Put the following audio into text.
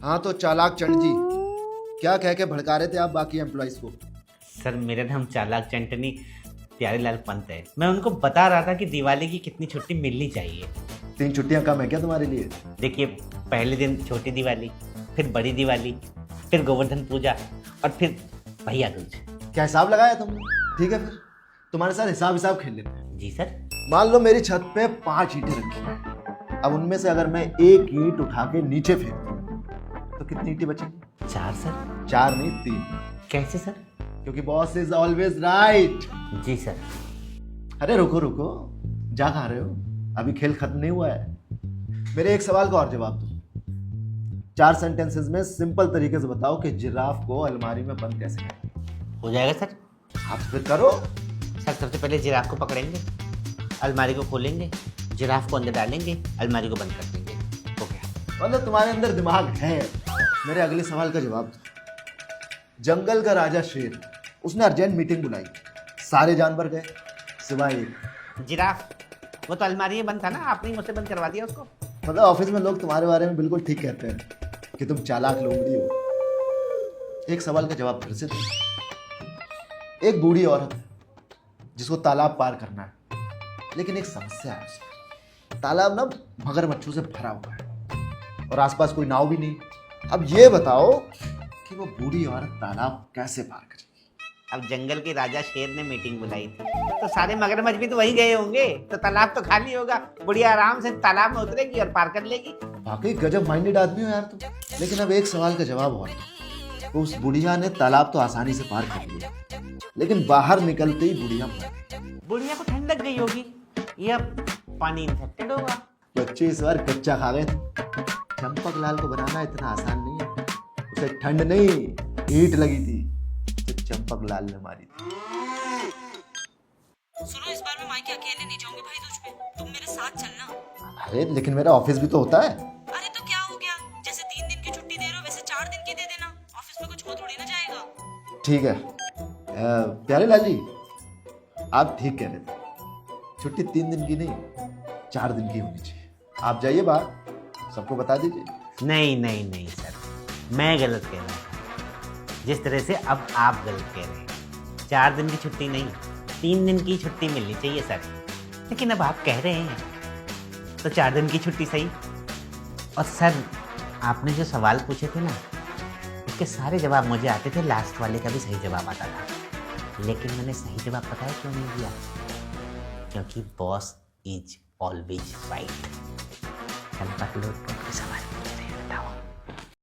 हाँ तो चालाक चंड जी, क्या कह के भड़का रहे थे आप बाकी एम्प्लॉइज को? सर मेरा नाम चालाक चंटनी प्यारेलाल पंत है। मैं उनको बता रहा था कि दिवाली की कितनी छुट्टी मिलनी चाहिए। 3 छुट्टियां कम है क्या तुम्हारे लिए? देखिए, पहले दिन छोटी दिवाली, फिर बड़ी दिवाली, फिर गोवर्धन पूजा और फिर भैया दूज। क्या हिसाब लगाया तुमने? ठीक है, फिर तुम्हारे साथ हिसाब खेल लेते हैं। जी सर। मान लो मेरी छत पे 5 ईंटें रखी हैं। अब उनमें से अगर मैं एक ईंट उठा के नीचे फेंक दूं तो कितनी ईंटें बचेंगी? 4 सर। 4 नहीं, 3। कैसे सर? क्योंकि बॉस इज ऑलवेज राइट। जी सर। अरे रुको रुको, जा कहाँ रहे हो? अभी खेल खत्म नहीं हुआ है। मेरे एक सवाल का और जवाब दो। 4 सेंटेंसेस में सिंपल तरीके से बताओ कि जिराफ को अलमारी में बंद कैसे करें। हो जाएगा सर। आप फिर करो। सर सबसे पहले जिराफ को पकड़ेंगे, अलमारी को खोलेंगे, जिराफ को अंदर डालेंगे, अलमारी को बंद कर देंगे। हो गया। मतलब तुम्हारे अंदर दिमाग है। मेरे अगले सवाल का जवाब दो। जंगल का राजा शेर, उसने अर्जेंट मीटिंग बुलाई। सारे जानवर गए सिवाय एक। जिराफ। वो तो अलमारी में बंद था ना, आपने ही मुझसे बंद करवा दिया उसको। मतलब ऑफिस में लोग तुम्हारे बारे में बिल्कुल ठीक कहते हैं कि तुम चालाक लोमड़ी हो। एक सवाल का जवाब फिर से दो। एक बूढ़ी औरत है जिसको तालाब पार करना है, लेकिन एक समस्या है उसमें। तालाब ना मगरमच्छों से भरा हुआ है और आसपास कोई नाव भी नहीं। अब ये बताओ कि वो बूढ़ी औरत तालाब कैसे पार करेगी? अब जंगल के राजा शेर ने मीटिंग बुलाई थी तो सारे मगरमच्छ भी तो वहीं गए होंगे, तो तालाब तो खाली होगा। बुढ़िया आराम से तालाब में उतरेगी और पार कर लेगी। वाकई गजब माइंडेड आदमी हो यार तुम। लेकिन अब एक सवाल का जवाब और दो। तो उस बुढ़िया ने तालाब तो आसानी से पार कर लिया, लेकिन बाहर निकलते ही बुढ़िया मर गई। बुढ़िया को ठंड लग गई होगी या पानी इन्फेक्टेड होगा। बच्चे इस बार कच्चा खा गए थे। चंपक लाल को बनाना इतना आसान नहीं है। उसे ठंड नहीं, हीट लगी थी जो चंपक लाल ने मारी थी। सुनो, इस बार मैं मायके अकेले नहीं जाऊंगी भाई तुझ पे। तुम मेरे साथ चलना। अरे लेकिन मेरा ऑफिस भी तो होता है। अरे तो क्या हो गया, जैसे 3 दिन की छुट्टी दे रहे हो वैसे 4 दिन की दे देना। ऑफिस में कुछ हो थोड़ी ना जाएगा। ठीक है। प्यारे लाल जी, आप ठीक कह रहे थे। छुट्टी 3 दिन की नहीं, 4 दिन की होनी चाहिए। आप जाइए बाहर, सबको बता दीजिए। नहीं नहीं नहीं सर, मैं गलत कह रहा था। जिस तरह से अब आप गलत कह रहे हैं, 4 दिन की छुट्टी नहीं, 3 दिन की छुट्टी मिलनी चाहिए सर। लेकिन अब आप कह रहे हैं तो 4 दिन की छुट्टी सही। और सर, आपने जो सवाल पूछे थे ना, उसके सारे जवाब मुझे आते थे, लास्ट वाले का भी सही जवाब आता था। लेकिन मैंने सही जवाब पता है क्यों नहीं दिया? क्योंकि boss is always right. Champak लोग